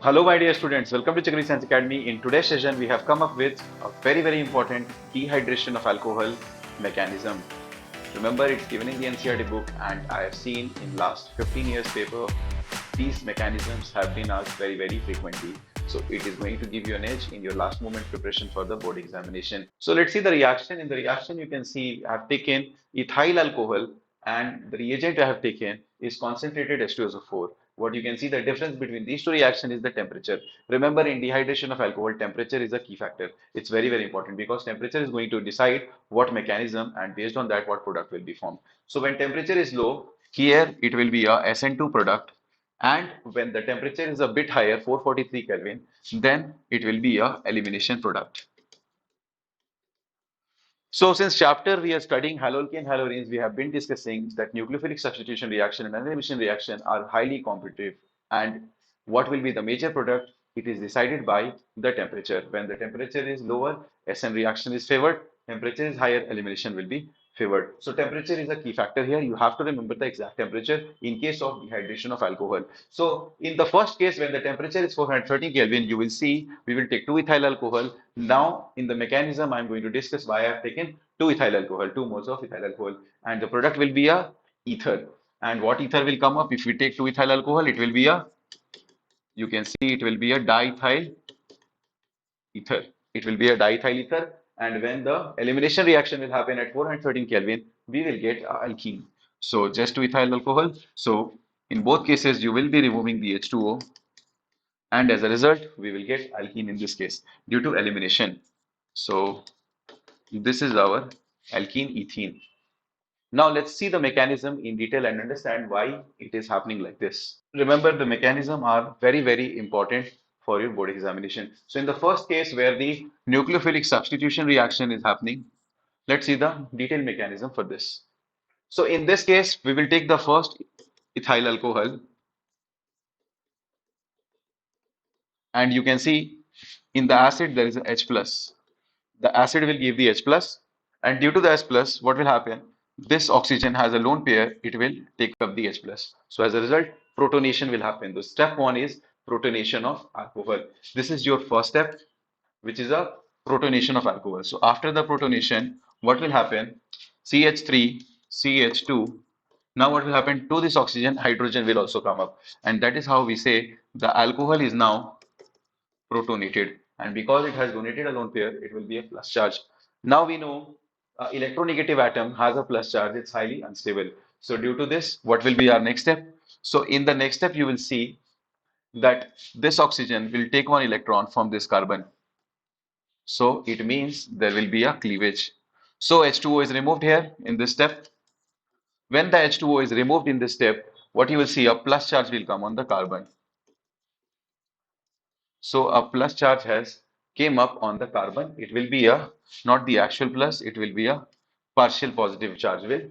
Hello my dear students, welcome to Chakri Science Academy. In today's session, we have come up with a very important dehydration of alcohol mechanism. Remember, it's given in the NCERT book and I have seen in last 15 years paper, these mechanisms have been asked very frequently. So it is going to give you an edge in your last moment preparation for the board examination. So let's see the reaction. In the reaction, you can see I have taken ethyl alcohol and the reagent I have taken is concentrated H2SO4. What you can see the difference between these two reactions is the temperature. Remember, in dehydration of alcohol, temperature is a key factor. It's very important because temperature is going to decide what mechanism and based on that what product will be formed. So when temperature is low, here it will be a SN2 product, and when the temperature is a bit higher, 443 Kelvin, then it will be a elimination product. So since chapter we are studying haloalkane haloarenes, we have been discussing that nucleophilic substitution reaction and elimination reaction are highly competitive. And what will be the major product? It is decided by the temperature. When the temperature is lower, SN reaction is favored. Temperature is higher, elimination will be favored. So temperature is a key factor here. You have to remember the exact temperature in case of dehydration of alcohol. So in the first case, when the temperature is 430 Kelvin, you will see we will take 2 ethyl alcohol. Now in the mechanism, I'm going to discuss why I have taken 2 ethyl alcohol, 2 moles of ethyl alcohol, and the product will be a ether. And what ether will come up if we take 2 ethyl alcohol? It will be a, you can see it will be a diethyl ether. It will be a diethyl ether, and when the elimination reaction will happen at 413 Kelvin, we will get alkene. So just 2 ethyl alcohol. So in both cases, you will be removing the H2O, and as a result, we will get alkene in this case due to elimination. So this is our alkene ethene. Now let's see the mechanism in detail and understand why it is happening like this. Remember, the mechanism are very important for your board examination. So in the first case where the nucleophilic substitution reaction is happening, let's see the detailed mechanism for this. So in this case, we will take the first ethyl alcohol, and you can see in the acid there is a H plus. The acid will give the H plus, and due to the H plus, what will happen? This oxygen has a lone pair, it will take up the H plus. So as a result, protonation will happen. The step one is protonation of alcohol. This is your first step, which is a protonation of alcohol. So after the protonation, what will happen? CH3, CH2. Now what will happen to this oxygen? Hydrogen will also come up. And that is how we say the alcohol is now protonated, and because it has donated a lone pair, it will be a plus charge. Now we know electronegative atom has a plus charge, it's highly unstable. So due to this, what will be our next step? So in the next step, you will see that this oxygen will take one electron from this carbon. So it means there will be a cleavage. So H2O is removed here in this step. When the H2O is removed in this step, what you will see, a plus charge will come on the carbon. So a plus charge has came up on the carbon. It will be a, not the actual plus, it will be a partial positive charge will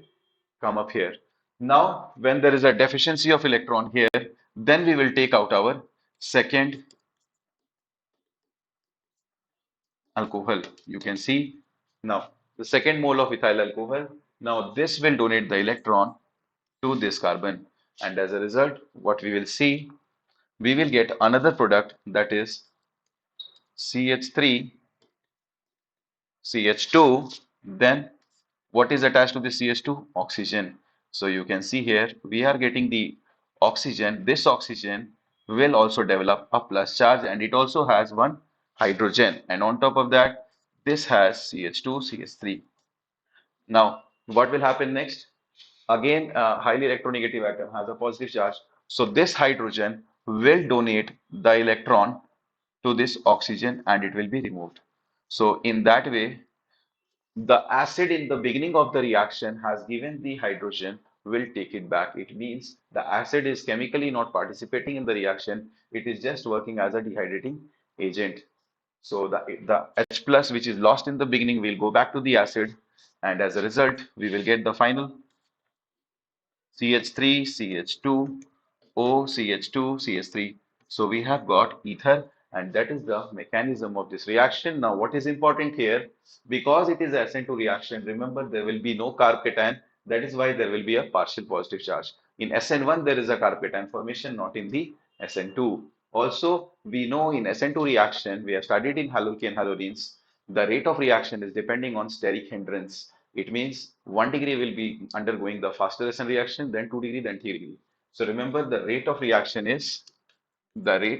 come up here. Now, when there is a deficiency of electron here, then we will take out our second alcohol. You can see now the second mole of ethyl alcohol. Now this will donate the electron to this carbon. And as a result, what we will see, we will get another product, that is CH3 CH2, then what is attached to the CH2? Oxygen. So you can see here we are getting the oxygen. This oxygen will also develop a plus charge, and it also has one hydrogen, and on top of that this has CH2 CH3. Now what will happen next? Again, a highly electronegative atom has a positive charge, so this hydrogen will donate the electron to this oxygen and it will be removed. So in that way, the acid in the beginning of the reaction has given the hydrogen, will take it back. It means the acid is chemically not participating in the reaction. It is just working as a dehydrating agent. So the H plus which is lost in the beginning will go back to the acid, and as a result we will get the final CH3, CH2, O, CH2, CH3. So we have got ether, and that is the mechanism of this reaction. Now, what is important here? Because it is SN2 reaction, remember there will be no carb cation. That is why there will be a partial positive charge. In SN1, there is a carb cation formation, not in the SN2. Also, we know in SN2 reaction, we have studied in halocane halogenes, the rate of reaction is depending on steric hindrance. It means 1 degree will be undergoing the faster SN reaction, then 2 degree, then 3 degree. So remember the rate of reaction is 1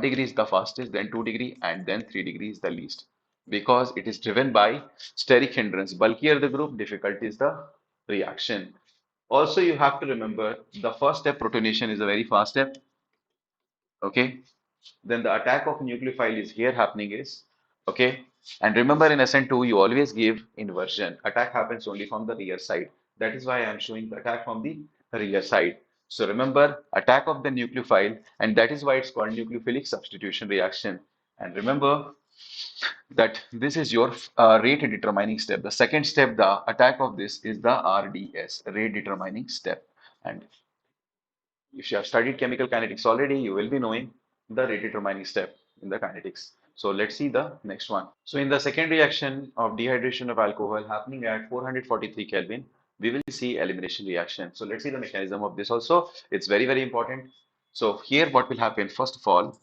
degree is the fastest, then 2 degree, and then 3 degree is the least. Because it is driven by steric hindrance. Bulkier the group, difficult is the reaction. Also, you have to remember the first step, protonation, is a very fast step. Okay. Then the attack of nucleophile is here happening is okay. And remember in SN2, you always give inversion. Attack happens only from the rear side. That is why I am showing the attack from the rear side. So remember attack of the nucleophile, and that is why it's called nucleophilic substitution reaction. And remember that this is your rate determining step. The second step, the attack of this, is the RDS, rate determining step. And if you have studied chemical kinetics already, you will be knowing the rate determining step in the kinetics. So let's see the next one. So in the second reaction of dehydration of alcohol happening at 443 Kelvin, we will see elimination reaction. So let's see the mechanism of this also. It's very, very important. So here what will happen, first of all,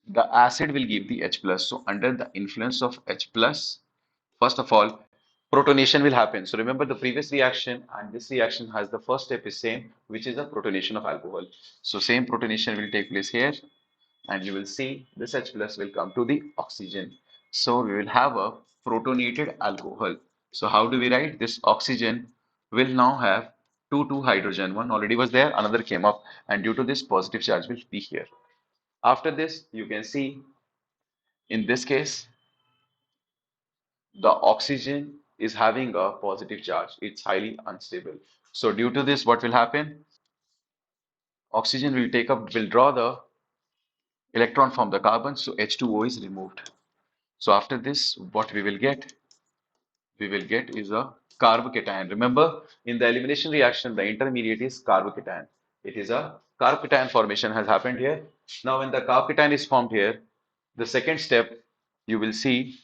the acid will give the H plus. So under the influence of H plus, first of all, protonation will happen. So remember the previous reaction and this reaction has the first step is same, which is the protonation of alcohol. So same protonation will take place here, and you will see this H plus will come to the oxygen. So we will have a protonated alcohol. So how do we write this? Oxygen will now have two hydrogen. One already was there, another came up, and due to this positive charge will be here. After this, you can see in this case the oxygen is having a positive charge. It's highly unstable. So due to this, what will happen? Oxygen will draw the electron from the carbon, so H2O is removed. So after this, what we will get? We will get is a carbocation. Remember, in the elimination reaction, the intermediate is carbocation. It is a carbocation formation has happened here. Now, when the carbocation is formed here, the second step, you will see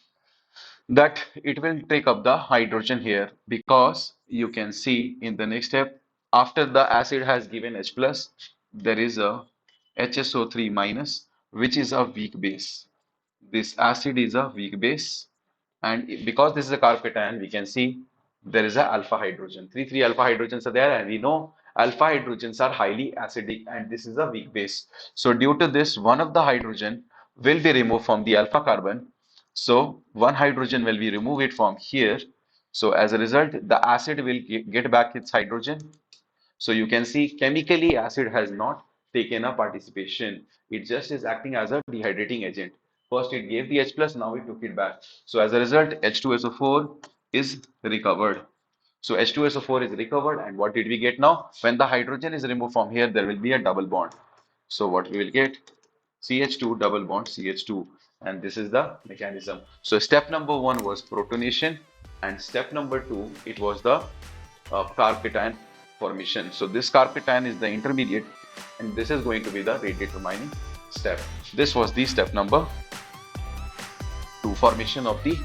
that it will take up the hydrogen here, because you can see in the next step, after the acid has given H plus, there is a HSO3 minus, which is a weak base. This acid is a weak base, and because this is a carbocation, we can see there is a alpha hydrogen. Three alpha hydrogens are there, and we know alpha hydrogens are highly acidic, and this is a weak base. So due to this, one of the hydrogen will be removed from the alpha carbon. So one hydrogen will be removed it from here. So as a result, the acid will get back its hydrogen. So you can see chemically acid has not taken a participation. It just is acting as a dehydrating agent. First it gave the H plus, now it took it back. So as a result, H2SO4 is recovered. So H2SO4 is recovered, and what did we get now? When the hydrogen is removed from here, there will be a double bond. So what we will get? CH2 double bond CH2, and this is the mechanism. So step number one was protonation, and step number two, it was the carpetine formation. So this carpetine is the intermediate, and this is going to be the rate determining step. This was the step number two, formation of the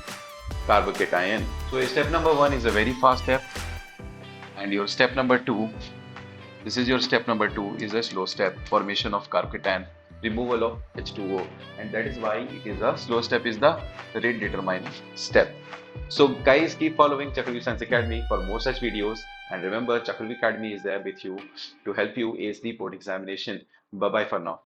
carbocation. So step number one is a very fast step, and your step number two, this is your step number two, is a slow step, formation of carbocation, removal of H2O, and that is why it is a slow step, is the rate determining step. So guys, keep following Chakravarti Science Academy for more such videos, and remember Chakravarti Academy is there with you to help you ace the board examination. Bye bye for now.